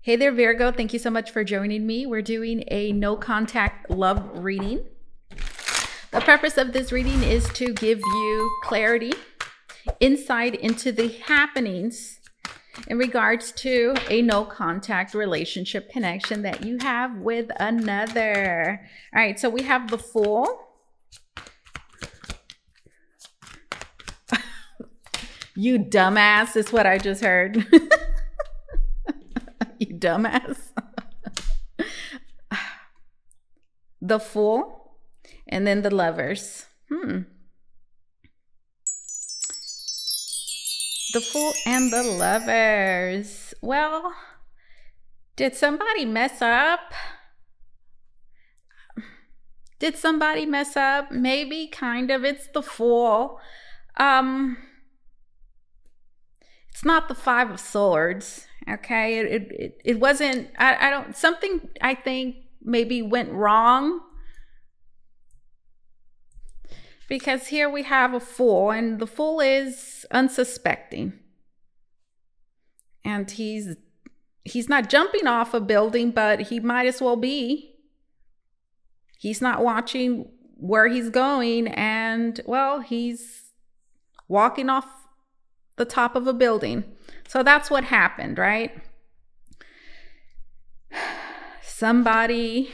Hey there, Virgo. Thank you so much for joining me. We're doing a no contact love reading. The purpose of this reading is to give you clarity, insight into the happenings in regards to a no contact relationship connection that you have with another. All right, so we have the Fool. You dumbass is what I just heard. You dumbass. The Fool, and then the Lovers. The Fool and the Lovers. Well, did somebody mess up? Did somebody mess up? Maybe, kind of. It's the Fool. It's not the Five of Swords. Okay, it wasn't. I don't. Something I think maybe went wrong, because here we have a Fool, and the Fool is unsuspecting, and he's not jumping off a building, but he might as well be. He's not watching where he's going, and well, he's walking off the top of a building. So that's what happened, right? Somebody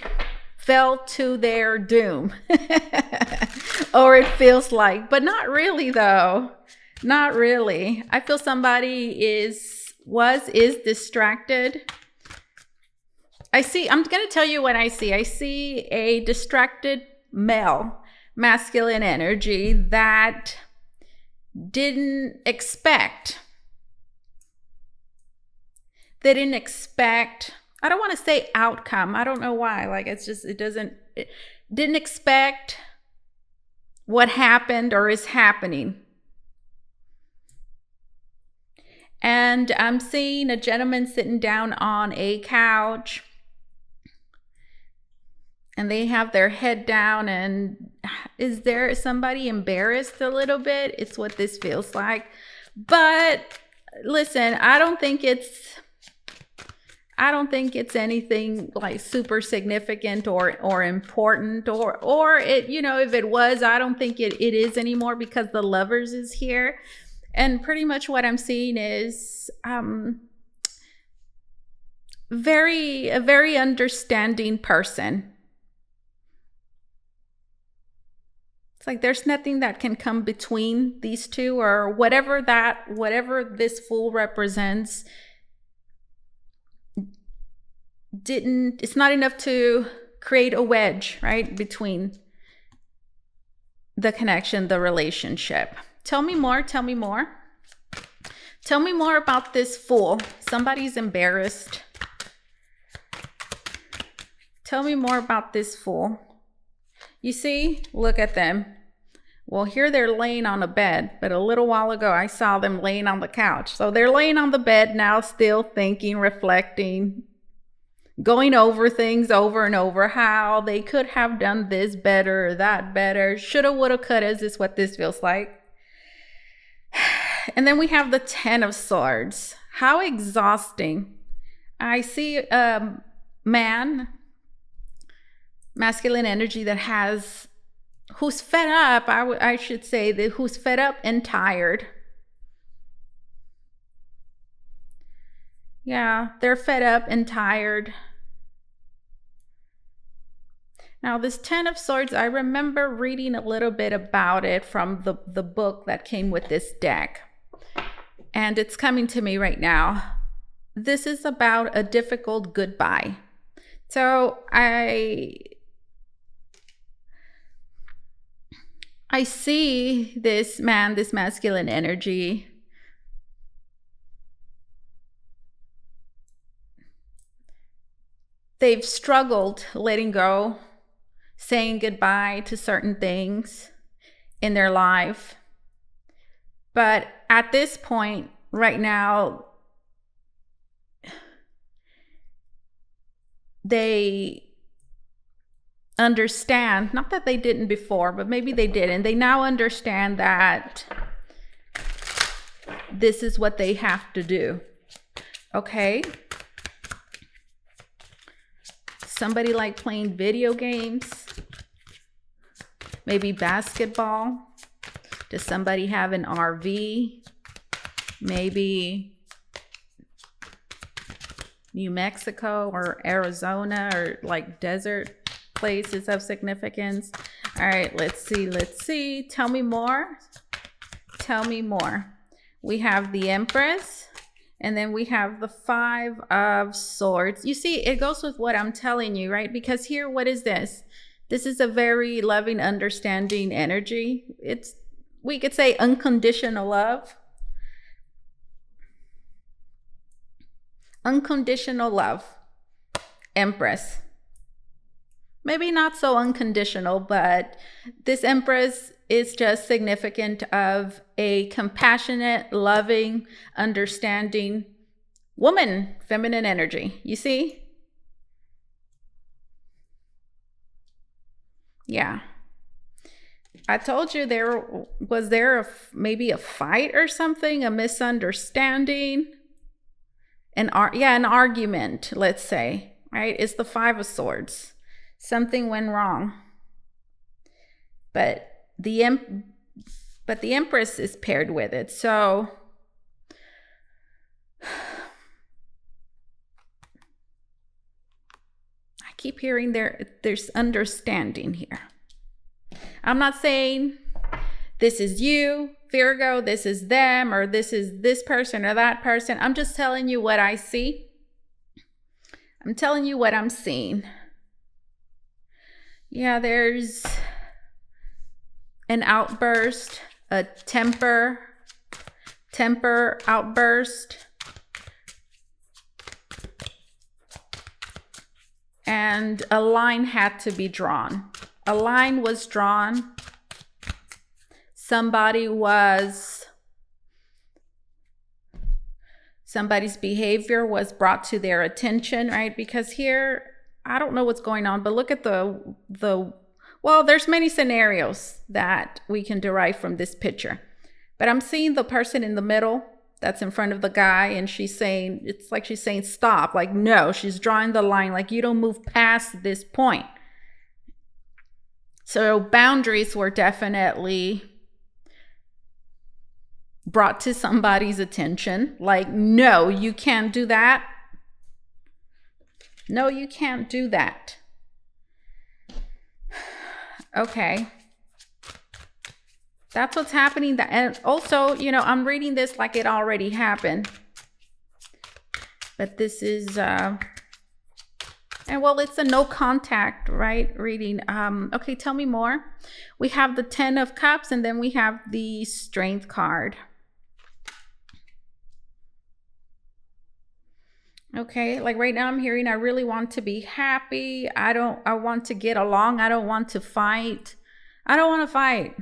fell to their doom. Or it feels like, but not really though. Not really. I feel somebody is distracted. I'm going to tell you what I see. I see a distracted male, masculine energy that didn't expect. They didn't expect, I don't want to say outcome. I don't know why. Like, it didn't expect what happened or is happening. And I'm seeing a gentleman sitting down on a couch, and they have their head down, and is there somebody embarrassed a little bit? It's what this feels like. But listen, I don't think it's anything like super significant or important or it, you know, if it was, I don't think it is anymore, because the Lovers is here. And pretty much what I'm seeing is a very understanding person. It's like there's nothing that can come between these two, or whatever this Fool represents. It's not enough to create a wedge, right, between the connection, the relationship. Tell me more. Tell me more. Tell me more about this Fool. Somebody's embarrassed. Tell me more about this Fool. You see, look at them. Well, here they're laying on a bed, but a little while ago I saw them laying on the couch. So they're laying on the bed now, still thinking, reflecting, going over things over and over, how they could have done this better or that better. Shoulda, woulda, coulda is what this feels like. And then we have the Ten of Swords. How exhausting. I see a man, masculine energy, who's fed up. I should say that who's fed up and tired. Yeah, they're fed up and tired. Now, this Ten of Swords, I remember reading a little bit about it from the book that came with this deck. And it's coming to me right now. This is about a difficult goodbye. So I see this man, this masculine energy, they've struggled letting go, saying goodbye to certain things in their life. But at this point, right now, they understand, not that they didn't before, but maybe they did, and they now understand that this is what they have to do. Okay? Somebody like playing video games, maybe basketball. Does somebody have an RV? Maybe New Mexico or Arizona or like desert places of significance. All right, let's see. Tell me more. Tell me more. We have the Empress, and then we have the Five of Swords. You see, it goes with what I'm telling you, right? Because here, what is this? This is a very loving, understanding energy. We could say unconditional love. Unconditional love. Empress. Maybe not so unconditional, but this Empress is just significant of a compassionate, loving, understanding woman, feminine energy. You see? Yeah. I told you was there maybe a fight or something, a misunderstanding, an argument, let's say, right? It's the Five of Swords. Something went wrong. But the Empress is paired with it. So I keep hearing there's understanding here. I'm not saying this is you, Virgo, this is them, or this is this person or that person. I'm just telling you what I see. I'm telling you what I'm seeing. Yeah, there's an outburst, a temper outburst. And a line had to be drawn. A line was drawn. Somebody's behavior was brought to their attention, right? Because here, I don't know what's going on, but look at well, there's many scenarios that we can derive from this picture. But I'm seeing the person in the middle that's in front of the guy, and it's like she's saying stop. Like, no, she's drawing the line, like you don't move past this point. So boundaries were definitely brought to somebody's attention. Like, no, you can't do that. No, you can't do that. Okay. That's what's happening. And also, you know, I'm reading this like it already happened. But this is, and well, it's a no contact, right? Reading. Okay, tell me more. We have the 10 of Cups, and then we have the Strength card. Okay, like right now I'm hearing I really want to be happy. I want to get along. I don't want to fight. I don't want to fight.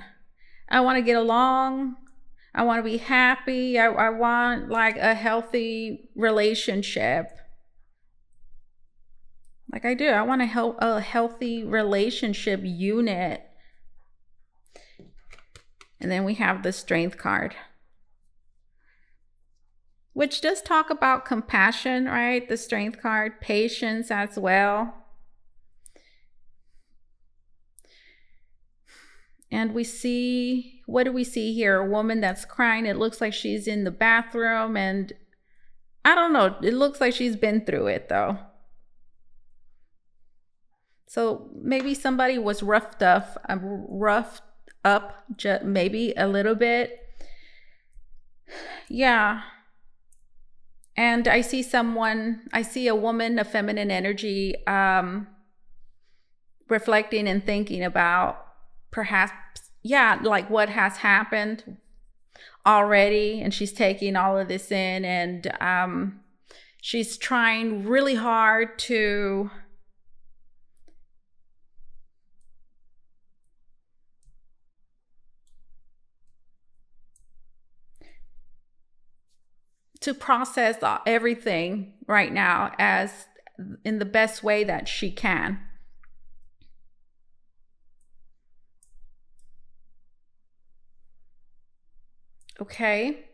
I want to get along. I want to be happy. I want like a healthy relationship. Like I do. I want a healthy relationship unit. And then we have the Strength card, which does talk about compassion, right? The Strength card, patience as well. And we see, what do we see here? A woman that's crying. It looks like she's in the bathroom, and I don't know. It looks like she's been through it though. So maybe somebody was roughed up maybe a little bit. Yeah. And I see a woman, a feminine energy, reflecting and thinking about perhaps, yeah, like what has happened already. And she's taking all of this in, and she's trying really hard to process everything right now as in the best way that she can. Okay.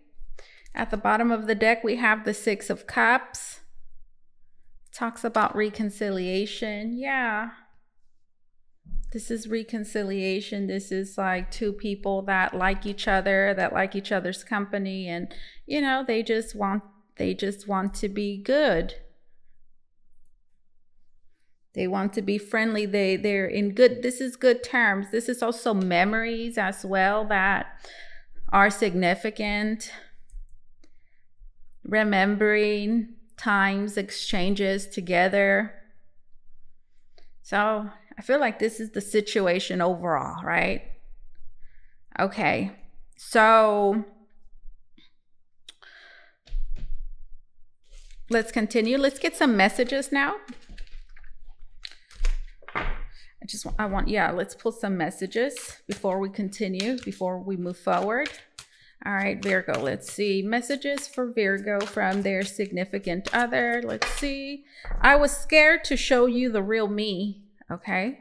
At the bottom of the deck, we have the 6 of Cups, Talks about reconciliation. Yeah. This is reconciliation. This is like two people that like each other, that like each other's company, and you know, they just want to be good. They want to be friendly. They're in good, this is good terms. This is also memories as well that are significant. Remembering times, exchanges together. So I feel like this is the situation overall, right? Okay, so let's continue. Let's get some messages now. Let's pull some messages before we continue, before we move forward. All right, Virgo, let's see. Messages for Virgo from their significant other. Let's see. I was scared to show you the real me. Okay.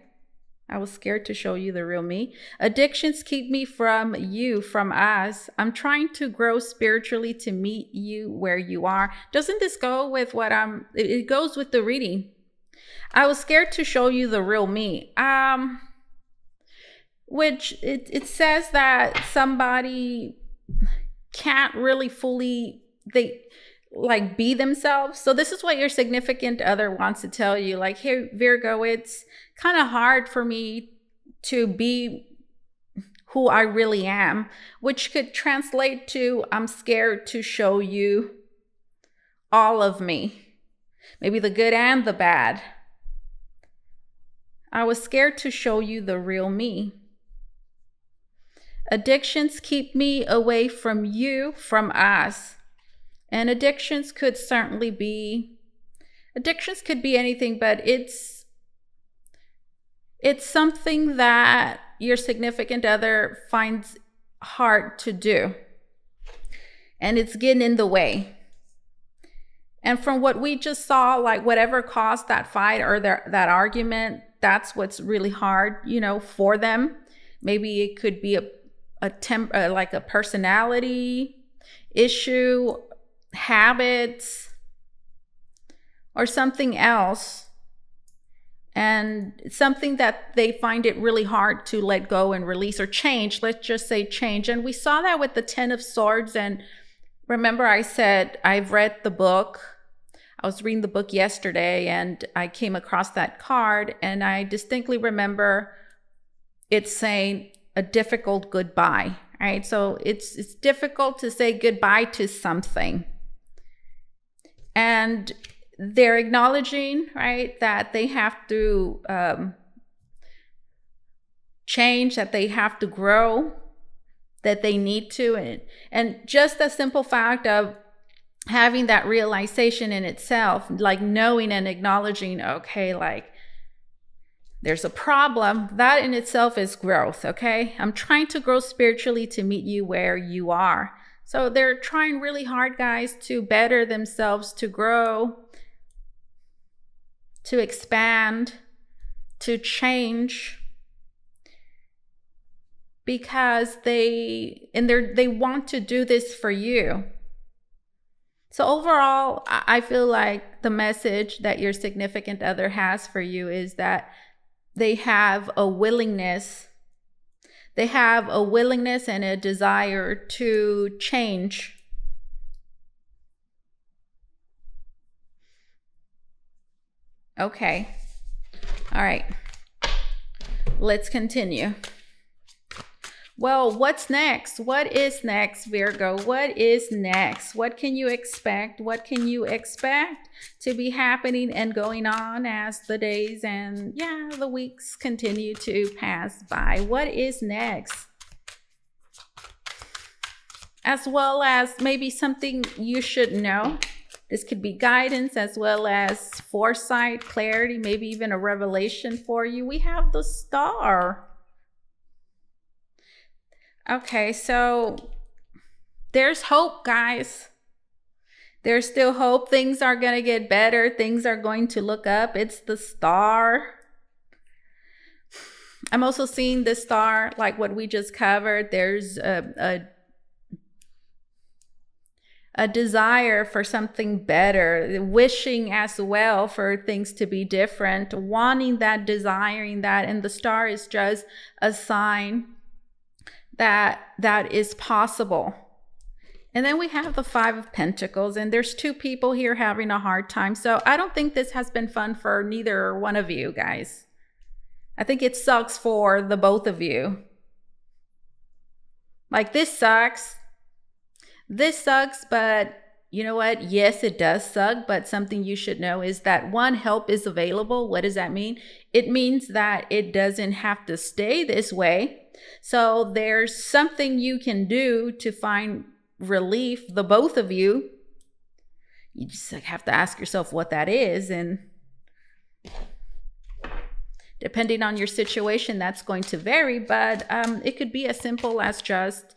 I was scared to show you the real me. Addictions keep me from you, from us. I'm trying to grow spiritually to meet you where you are. Doesn't this go with what it goes with the reading. I was scared to show you the real me. Which it says that somebody can't really fully be themselves. So this is what your significant other wants to tell you. Like, hey, Virgo, it's kind of hard for me to be who I really am, which could translate to I'm scared to show you all of me, maybe the good and the bad. I was scared to show you the real me. Addictions keep me away from you, from us. And addictions could be anything, but it's something that your significant other finds hard to do. And it's getting in the way. And from what we just saw, like whatever caused that fight or that argument, that's what's really hard, for them. Maybe it could be like a personality issue, habits, or something else, and something that they find it really hard to let go and release or change. Let's just say change. And we saw that with the 10 of Swords. And remember, I said I've read the book. I was reading the book yesterday and I came across that card, and I distinctly remember it saying a difficult goodbye, right? So it's difficult to say goodbye to something. And they're acknowledging, right, that they have to change, that they have to grow, that they need to. And just the simple fact of having that realization in itself, like knowing and acknowledging, okay, like there's a problem, that in itself is growth, okay? I'm trying to grow spiritually to meet you where you are. So they're trying really hard, guys, to better themselves, to grow, to expand, to change, because they want to do this for you. So overall, I feel like the message that your significant other has for you is that they have a willingness. They have a willingness and a desire to change. Okay. All right. Let's continue. Well, what's next? What is next, Virgo? What is next? What can you expect? What can you expect to be happening and going on as the days and the weeks continue to pass by? What is next? As well as maybe something you should know. This could be guidance as well as foresight, clarity, maybe even a revelation for you. We have the Star. Okay, so there's hope, guys. There's still hope. Things are going to get better. Things are going to look up. It's the Star. I'm also seeing the Star, like what we just covered. There's a a desire for something better, wishing as well for things to be different, wanting that, desiring that. And the star is just a sign that that is possible. And then we have the Five of Pentacles, and there's two people here having a hard time. So I don't think this has been fun for neither one of you guys. I think it sucks for the both of you. Like, this sucks. This sucks, but you know what? Yes, it does suck, but something you should know is that one, help is available. What does that mean? It means that it doesn't have to stay this way. So there's something you can do to find relief, the both of you. You just have to ask yourself what that is, and depending on your situation, that's going to vary, but it could be as simple as just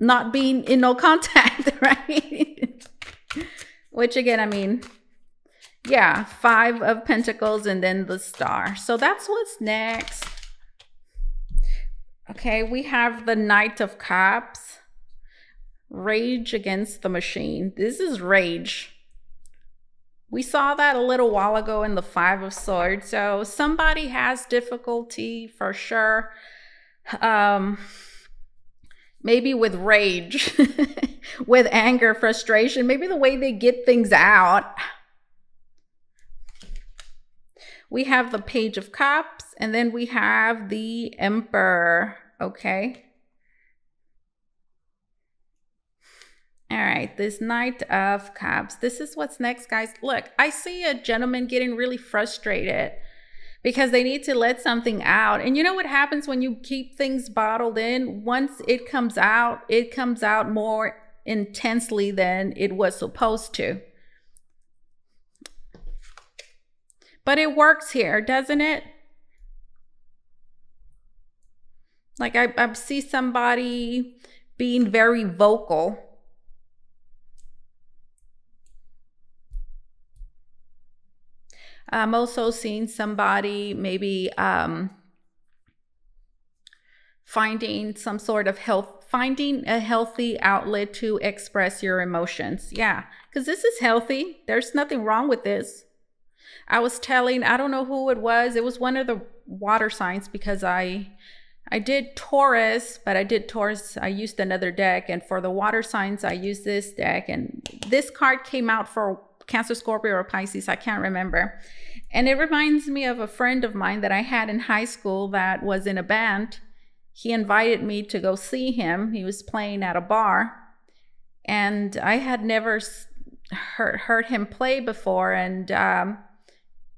not being in no contact, right? Which again, I mean, yeah, Five of Pentacles and then the star. So that's what's next. Okay, we have the Knight of Cups. Rage against the machine. This is rage. We saw that a little while ago in the Five of Swords. So somebody has difficulty for sure. Maybe with rage, with anger, frustration, maybe the way they get things out. We have the Page of Cups, and then we have the Emperor. Okay. All right, this Knight of Cups. This is what's next, guys. Look, I see a gentleman getting really frustrated because they need to let something out. And you know what happens when you keep things bottled in? Once it comes out more intensely than it was supposed to. But it works here, doesn't it? Like, I see somebody being very vocal. I'm also seeing somebody maybe finding some sort of finding a healthy outlet to express your emotions. Yeah, because this is healthy. There's nothing wrong with this. I was telling, I don't know who it was. It was one of the water signs, because I did Taurus, but I used another deck. And for the water signs, I used this deck. And this card came out for Cancer, Scorpio, or Pisces. I can't remember. And it reminds me of a friend of mine that I had in high school that was in a band. He invited me to go see him. He was playing at a bar. And I had never heard him play before. And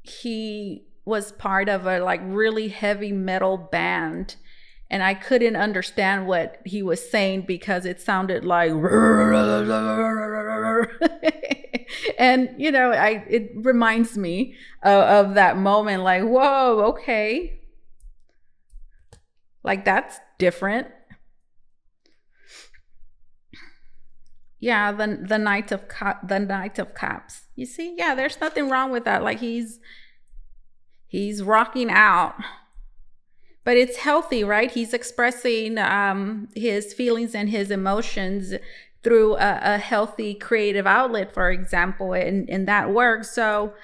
he was part of a like really heavy metal band. And I couldn't understand what he was saying because it sounded like and you know, it reminds me of that moment, like, whoa, okay, like that's different. Yeah, the Knight of Cups. You see, yeah, there's nothing wrong with that. Like, he's rocking out. But it's healthy, right? He's expressing his feelings and his emotions through a healthy creative outlet, for example, and that works. So,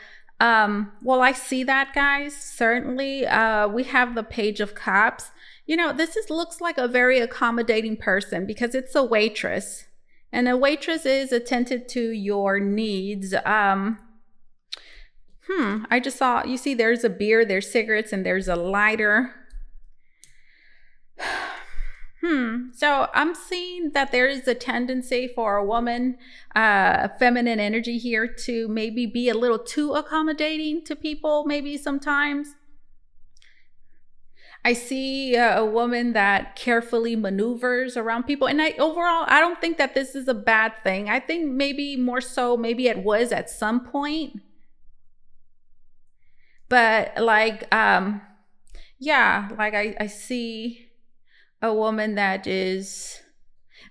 well, I see that, guys. Certainly, we have the Page of Cups. You know, this looks like a very accommodating person because it's a waitress. And a waitress is attentive to your needs. I just saw, you see, there's a beer, there's cigarettes, and there's a lighter. So I'm seeing that there is a tendency for a woman, feminine energy here, to maybe be a little too accommodating to people, maybe sometimes. I see a woman that carefully maneuvers around people. And overall, I don't think that this is a bad thing. I think maybe more so, maybe it was at some point. But like, yeah, like I see a woman that is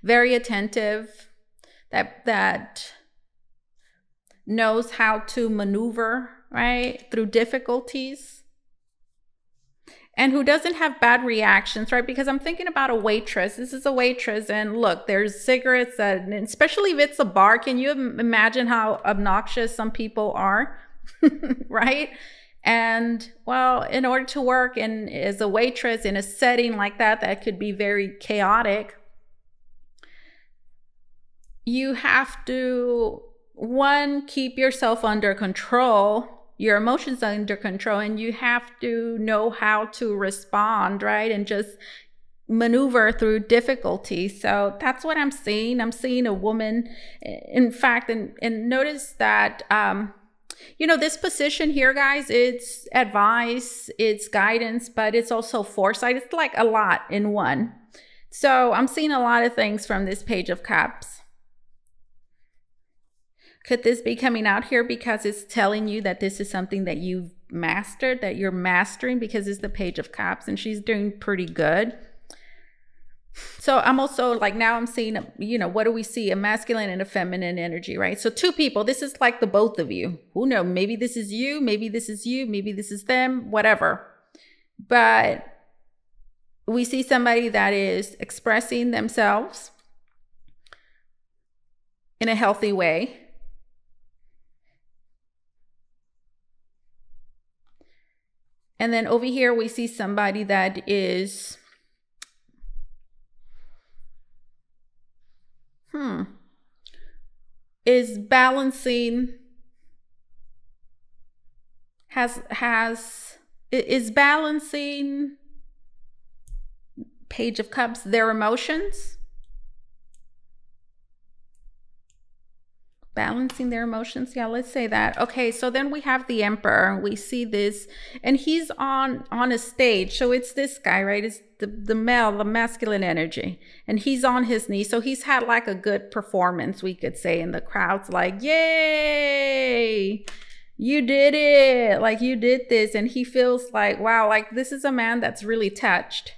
very attentive, that knows how to maneuver, right, through difficulties. and who doesn't have bad reactions, right? Because I'm thinking about a waitress. This is a waitress, and look, there's cigarettes, and especially if it's a bar. Can you imagine how obnoxious some people are, right? And well, in order to work as a waitress in a setting like that, that could be very chaotic, you have to, one, keep yourself under control, your emotions under control, and you have to know how to respond, right? And just maneuver through difficulty. So that's what I'm seeing. I'm seeing a woman, in fact, and notice that, you know, this position here, guys, it's advice, it's guidance, but it's also foresight. It's like a lot in one. So I'm seeing a lot of things from this Page of Cups. Could this be coming out here because it's telling you that this is something that you've mastered, that you're mastering, because it's the Page of Cups and she's doing pretty good. So I'm also like, now I'm seeing, you know, what do we see? A masculine and a feminine energy, right? So two people, this is like the both of you. Who knows? Maybe this is you, maybe this is you, maybe this is them, whatever. But we see somebody that is expressing themselves in a healthy way. And then over here, we see somebody that is, is balancing, is balancing, Page of Cups, their emotions. Balancing their emotions. Yeah, let's say that. Okay, so then we have the Emperor. We see this, and he's on a stage. So it's this guy, right? It's the male, the masculine energy. And he's on his knees. So he's had like a good performance, we could say. And the crowd's like, yay, you did it. Like, you did this. And he feels like, wow, like this is a man that's really touched.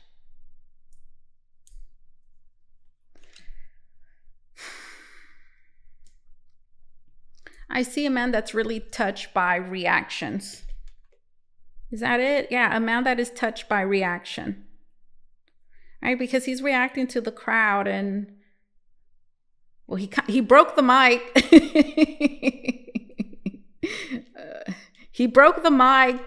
I see a man that's really touched by reactions. Is that it? Yeah, a man that is touched by reaction. Right? Because he's reacting to the crowd, and well, he broke the mic. He broke the mic.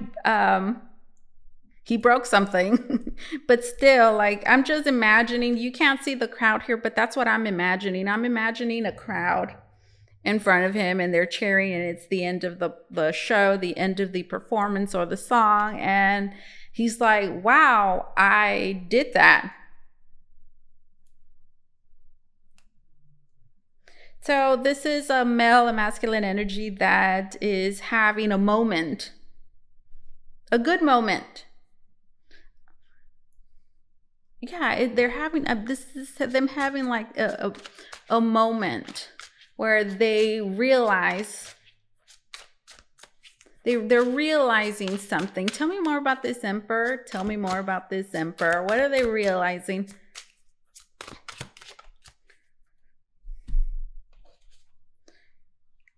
He broke something. But still, like, I'm just imagining, you can't see the crowd here, but that's what I'm imagining. I'm imagining a crowd in front of him, and they're cheering, and it's the end of the show, the end of the performance or the song, and he's like, wow, I did that. So this is a male, a masculine energy that is having a moment, a good moment. Yeah, they're having this is them having like a moment where they realize, they're realizing something. Tell me more about this Emperor. Tell me more about this Emperor. What are they realizing?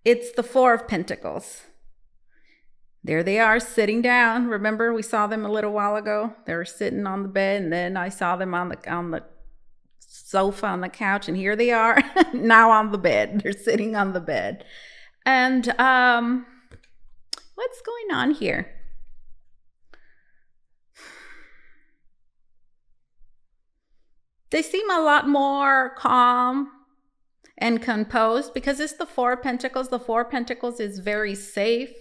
It's the Four of Pentacles. There they are sitting down. Remember, we saw them a little while ago. They were sitting on the bed, and then I saw them on the sofa, on the couch, and here they are now on the bed. They're sitting on the bed. And what's going on here? They seem a lot more calm and composed because it's the Four of Pentacles. The Four of Pentacles is very safe.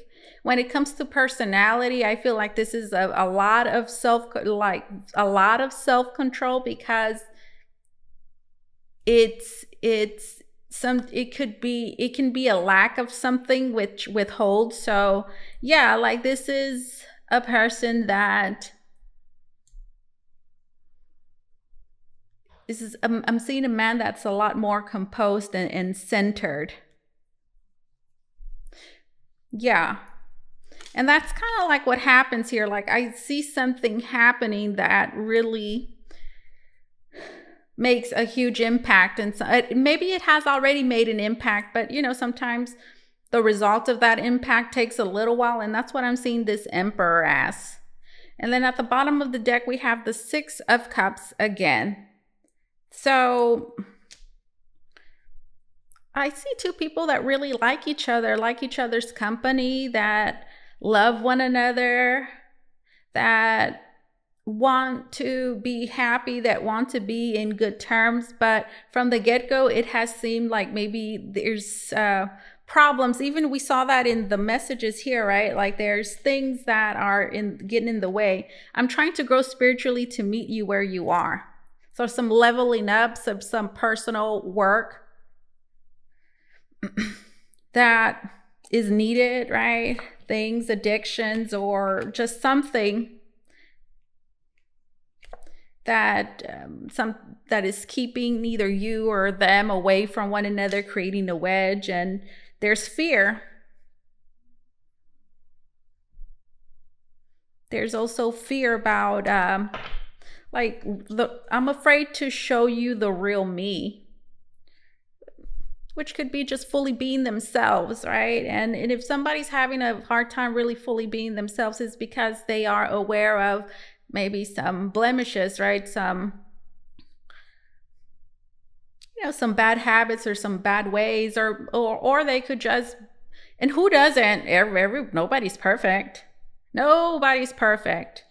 When it comes to personality, I feel like this is a lot of self-control, because it can be a lack of something which withholds. So yeah, like this is a person that I'm seeing a man that's a lot more composed and centered. Yeah. And that's kind of like what happens here. Like, I see something happening that really makes a huge impact. And so maybe it has already made an impact, but you know, sometimes the result of that impact takes a little while. And that's what I'm seeing this Emperor as. And then at the bottom of the deck, we have the Six of Cups again. So I see two people that really like each other's company, that love one another, that want to be happy, that want to be in good terms. But from the get-go, it has seemed like maybe there's problems. Even we saw that in the messages here, right? Like there's things that are getting in the way. I'm trying to grow spiritually to meet you where you are. So some leveling up, some personal work that is needed, right? Things, addictions, or just something that that is keeping either you or them away from one another, creating a wedge. And there's fear. There's also fear about I'm afraid to show you the real me, which could be just fully being themselves, right? And if somebody's having a hard time really fully being themselves, it's because they are aware of maybe some blemishes, right? Some bad habits or some bad ways, or they could just, and who doesn't? Nobody's perfect. Nobody's perfect.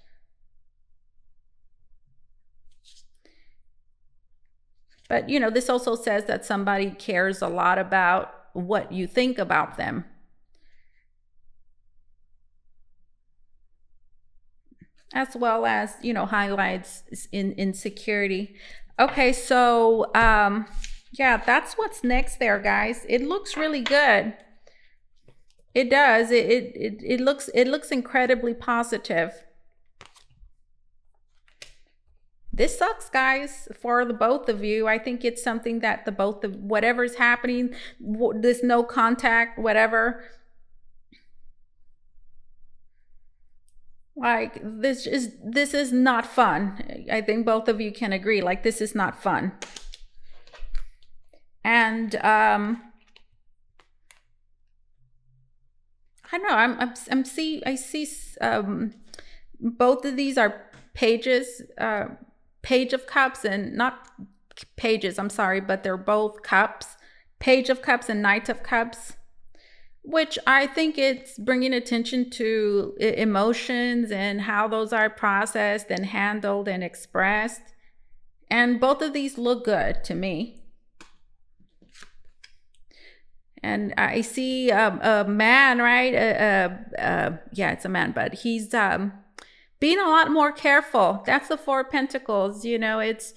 But, this also says that somebody cares a lot about what you think about them. As well as, highlights in insecurity. Okay, so, yeah, that's what's next there, guys. It looks really good. It does. It looks incredibly positive. This sucks, guys, for the both of you. I think it's something that whatever's happening, this no contact, whatever. Like, this is not fun. I think both of you can agree. Like, this is not fun. And I don't know. I see both of these are pages. Page of Cups, and not pages, I'm sorry, but they're both cups. Page of Cups and Knight of Cups, which I think it's bringing attention to emotions and how those are processed and handled and expressed. And both of these look good to me. And I see a man, right? Yeah, it's a man, but he's being a lot more careful. That's the Four of Pentacles. It's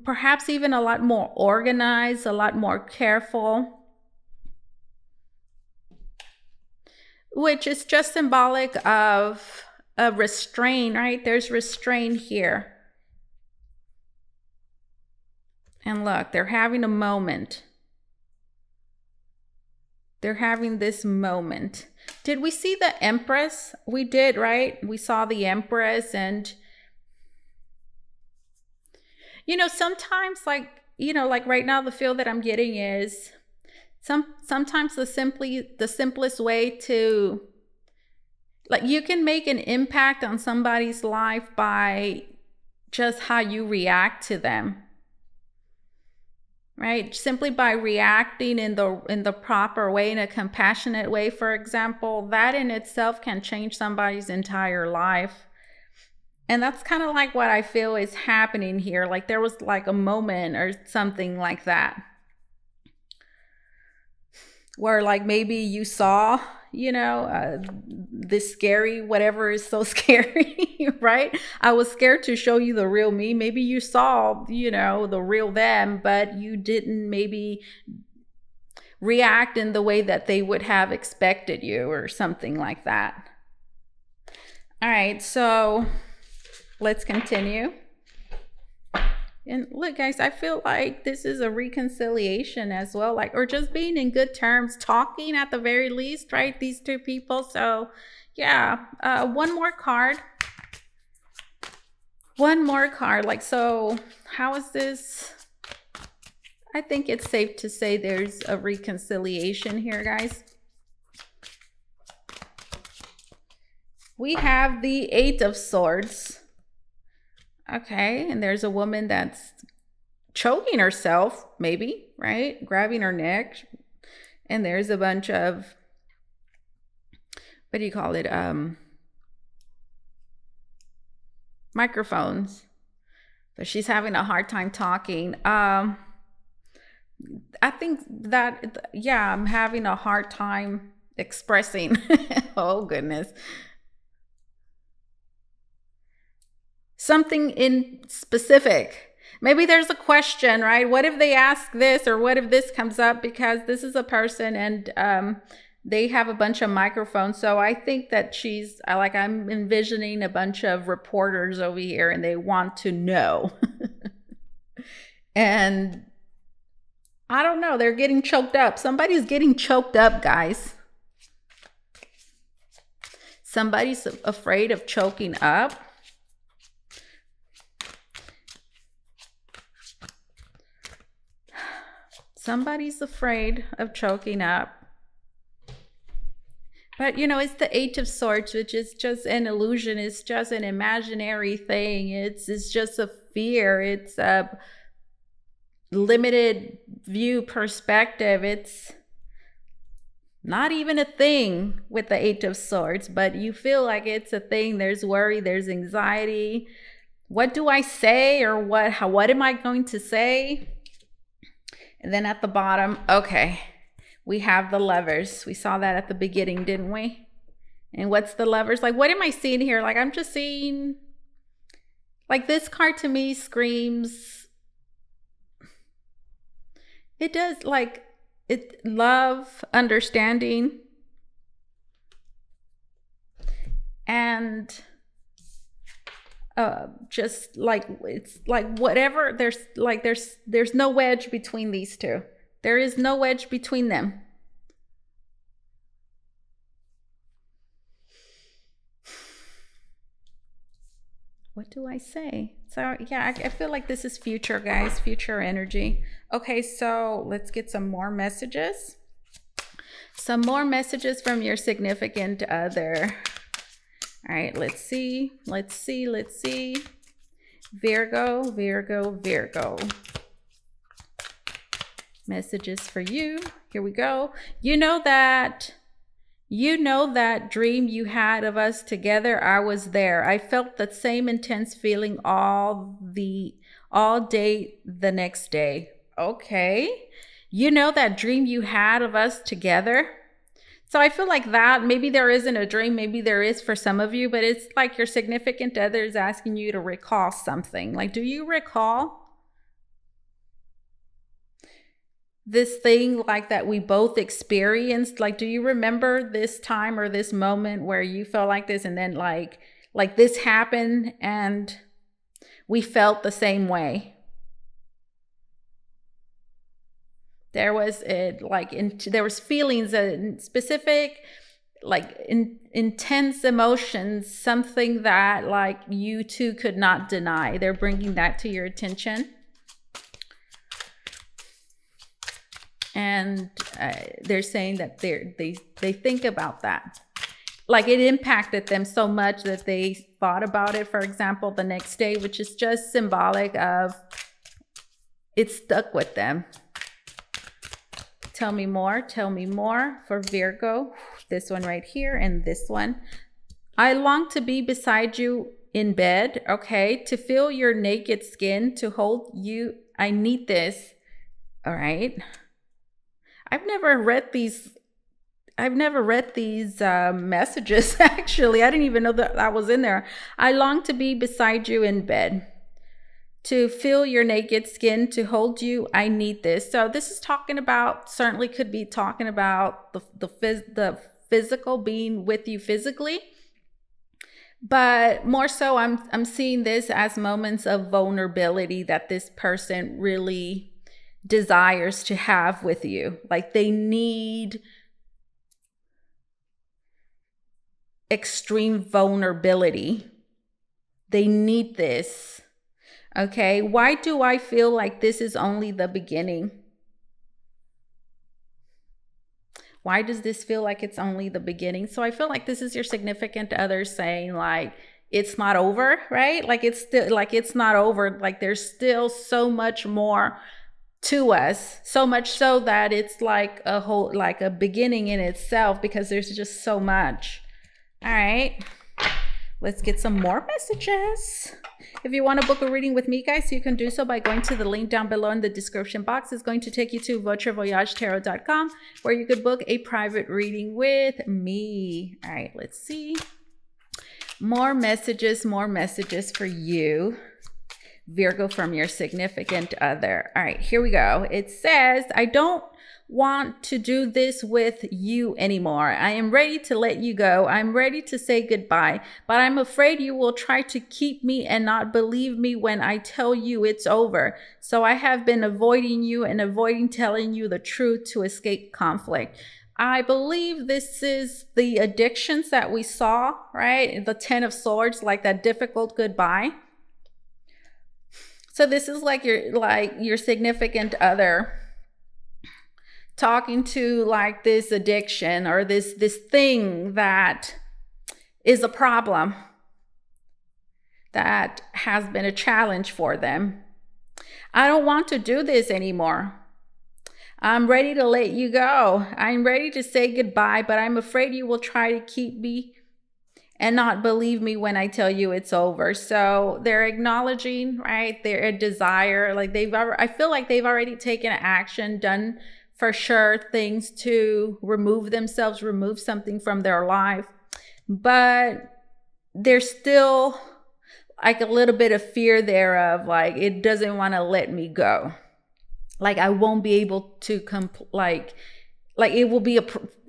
perhaps even a lot more organized, a lot more careful, which is just symbolic of a restraint, right? There's restraint here. And look, they're having a moment. They're having this moment. Did we see the Empress? We did, right? We saw the Empress, and sometimes like right now the feel that I'm getting is sometimes the simplest way to, like, you can make an impact on somebody's life by just how you react to them. Right? Simply by reacting in the proper way, in a compassionate way, for example, that in itself can change somebody's entire life. And that's kind of like what I feel is happening here. Like there was like a moment or something like that, where like maybe you saw, this scary, whatever is so scary, right? I was scared to show you the real me. Maybe you saw, the real them, but you didn't maybe react in the way that they would have expected you or something like that. All right, so let's continue. And look, guys, I feel like this is a reconciliation as well, or just being in good terms, talking at the very least, right? These two people. So yeah, one more card. So how is this? I think it's safe to say there's a reconciliation here, guys. we have the Eight of Swords. Okay, and there's a woman that's choking herself, maybe, right? Grabbing her neck. And there's a bunch of, what do you call it? Microphones. So she's having a hard time talking. I think that, yeah, I'm having a hard time expressing. Oh, goodness. Something in specific. Maybe there's a question, right? What if they ask this, or what if this comes up? Because this is a person and they have a bunch of microphones. So I think that I'm envisioning a bunch of reporters over here and they want to know. And I don't know, they're getting choked up. Somebody's getting choked up, guys. Somebody's afraid of choking up. Somebody's afraid of choking up. But, you know, it's the Eight of Swords, which is just an illusion. It's just an imaginary thing. It's just a fear. It's a limited view perspective. It's not even a thing with the Eight of Swords, but you feel like it's a thing. There's worry, there's anxiety. What do I say, or what am I going to say? And then at the bottom, okay, we have the Lovers. We saw that at the beginning, didn't we? And what's the Lovers? Like, what am I seeing here? Like, I'm just seeing, like, this card to me screams, it does, like, love, understanding, and just like, it's like whatever, there's no wedge between these two. There is no wedge between them. What do I say? So yeah, I feel like this is future, guys, future energy. Okay, so let's get some more messages. Some more messages from your significant other. All right, let's see. Virgo, Virgo, Virgo. Messages for you. Here we go. You know that dream you had of us together. I was there. I felt that same intense feeling all day the next day. Okay. You know that dream you had of us together. So I feel like that maybe there isn't a dream, maybe there is for some of you, but it's like your significant other is asking you to recall something. Like, do you recall this thing like that we both experienced? Like, do you remember this time or this moment where you felt like this, and then like this happened and we felt the same way? There was there was feelings, specific, like intense emotions, something that like you two could not deny. They're bringing that to your attention. And they're saying that they think about that. Like it impacted them so much that they thought about it, for example, the next day, which is just symbolic of it stuck with them. Tell me more for Virgo. This one right here and this one. I long to be beside you in bed, okay? To feel your naked skin, to hold you. I need this, all right? I've never read these messages, actually. I didn't even know that was in there. I long to be beside you in bed. To feel your naked skin, to hold you, I need this. So this is talking about, certainly could be talking about the physical, being with you physically. But more so, I'm seeing this as moments of vulnerability that this person really desires to have with you. Like they need extreme vulnerability. They need this. Okay, why do I feel like this is only the beginning? Why does this feel like it's only the beginning? So I feel like this is your significant other saying like, it's not over, right? Like it's still, like it's not over. Like there's still so much more to us, so much so that it's like a whole, like a beginning in itself, because there's just so much. All right, let's get some more messages. If you want to book a reading with me, guys, you can do so by going to the link down below in the description box. It's going to take you to VotreVoyageTarot.com, where you could book a private reading with me. All right, let's see. More messages for you, Virgo, from your significant other. All right, here we go. It says, I don't want to do this with you anymore. I am ready to let you go. I'm ready to say goodbye, but I'm afraid you will try to keep me and not believe me when I tell you it's over. So I have been avoiding you and avoiding telling you the truth to escape conflict. I believe this is the addictions that we saw, right? The 10 of Swords, like that difficult goodbye. So this is like your significant other talking to like this addiction or this thing that is a problem, that has been a challenge for them. I don't want to do this anymore. I'm ready to let you go. I'm ready to say goodbye, but I'm afraid you will try to keep me and not believe me when I tell you it's over. So they're acknowledging, right, their desire. Like I feel like they've already taken action, done for sure things to remove themselves, remove something from their life. But there's still like a little bit of fear there of like, it doesn't want to let me go. Like I won't be able to like it will be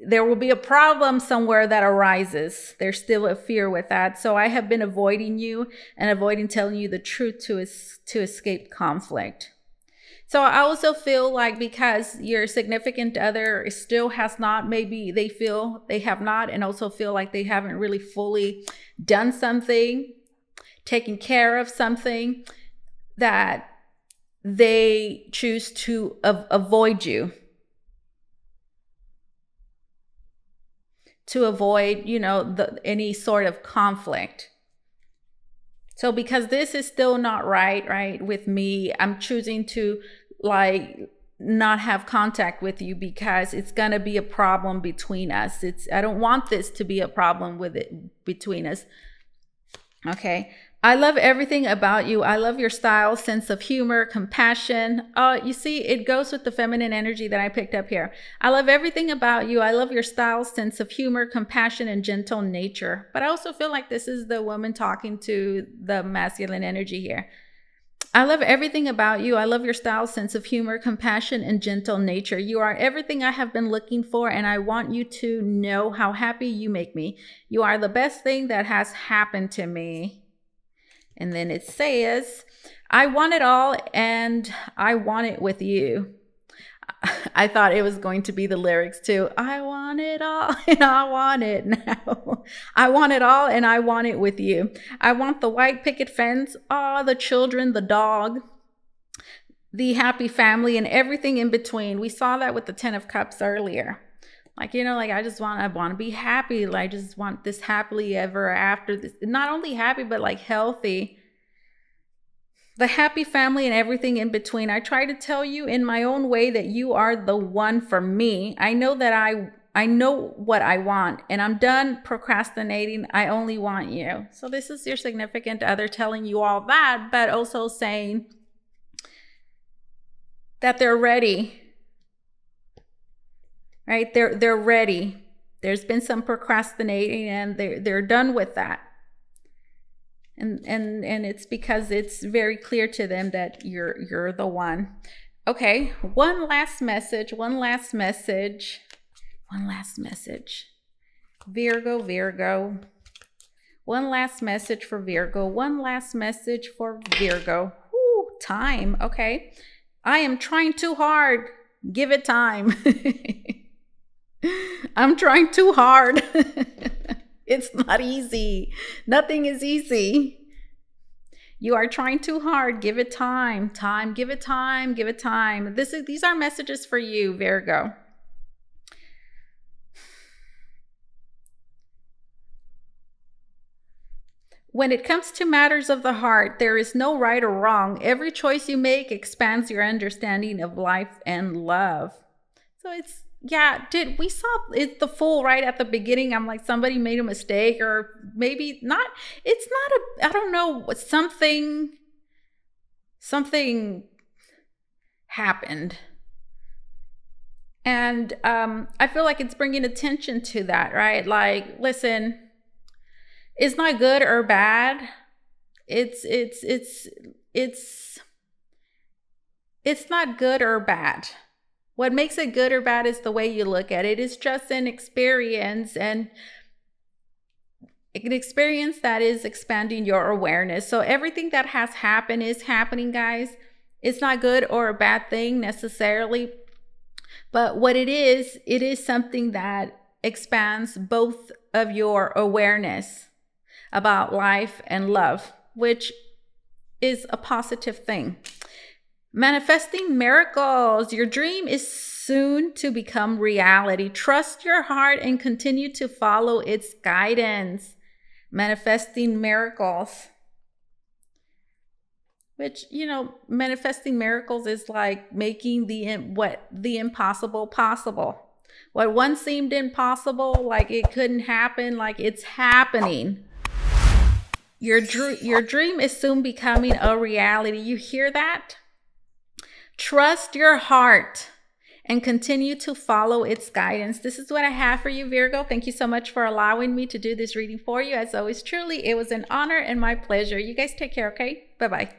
there will be a problem somewhere that arises. There's still a fear with that. So I have been avoiding you and avoiding telling you the truth to escape conflict. So I also feel like because your significant other still has not, maybe they feel they have not, and also feel like they haven't really fully done something, taken care of something, that they choose to avoid you. To avoid, you know, any sort of conflict. So because this is still not right with me, I'm choosing to like not have contact with you because it's going to be a problem between us. I don't want this to be a problem between us. Okay. I love everything about you. I love your style, sense of humor, compassion. You see, it goes with the feminine energy that I picked up here. I love everything about you. I love your style, sense of humor, compassion, and gentle nature. But I also feel like this is the woman talking to the masculine energy here. I love everything about you. I love your style, sense of humor, compassion, and gentle nature. You are everything I have been looking for, and I want you to know how happy you make me. You are the best thing that has happened to me. And then it says, I want it all and I want it with you. I thought it was going to be the lyrics too. I want it all and I want it now. I want it all and I want it with you. I want the white picket fence, the children, the dog, the happy family, and everything in between. We saw that with the 10 of Cups earlier. Like, you know, like I want to be happy. Like, I just want this happily ever after. This, not only happy, but like healthy. The happy family and everything in between. I try to tell you in my own way that you are the one for me. I know that I know what I want, and I'm done procrastinating. I only want you. So this is your significant other telling you all that, but also saying that they're ready. Right? They're ready. There's been some procrastinating and they're done with that. And it's because it's very clear to them that you're the one. Okay, one last message. Virgo. One last message for Virgo. Ooh, time. Okay. I am trying too hard. Give it time. I'm trying too hard. It's not easy. Nothing is easy. You are trying too hard. Give it time. Give it time. These are messages for you, Virgo. When it comes to matters of the heart, there is no right or wrong. Every choice you make expands your understanding of life and love. So it's, yeah, dude, we saw it, the Fool, right at the beginning. I'm like, somebody made a mistake, or maybe not. It's not a, I don't know, something happened. And I feel like it's bringing attention to that, right? Like, listen, it's not good or bad. It's not good or bad. What makes it good or bad is the way you look at it. It's just an experience, and an experience that is expanding your awareness. So everything that has happened is happening, guys. It's not good or a bad thing necessarily, but what it is something that expands both of your awareness about life and love, which is a positive thing. Manifesting miracles. Your dream is soon to become reality. Trust your heart and continue to follow its guidance. Manifesting miracles. Which, you know, manifesting miracles is like making the impossible possible. What once seemed impossible, like it couldn't happen, like it's happening. Your dream is soon becoming a reality. You hear that? Trust your heart and continue to follow its guidance. This is what I have for you, Virgo. Thank you so much for allowing me to do this reading for you. As always, truly, it was an honor and my pleasure. You guys take care, okay? Bye-bye.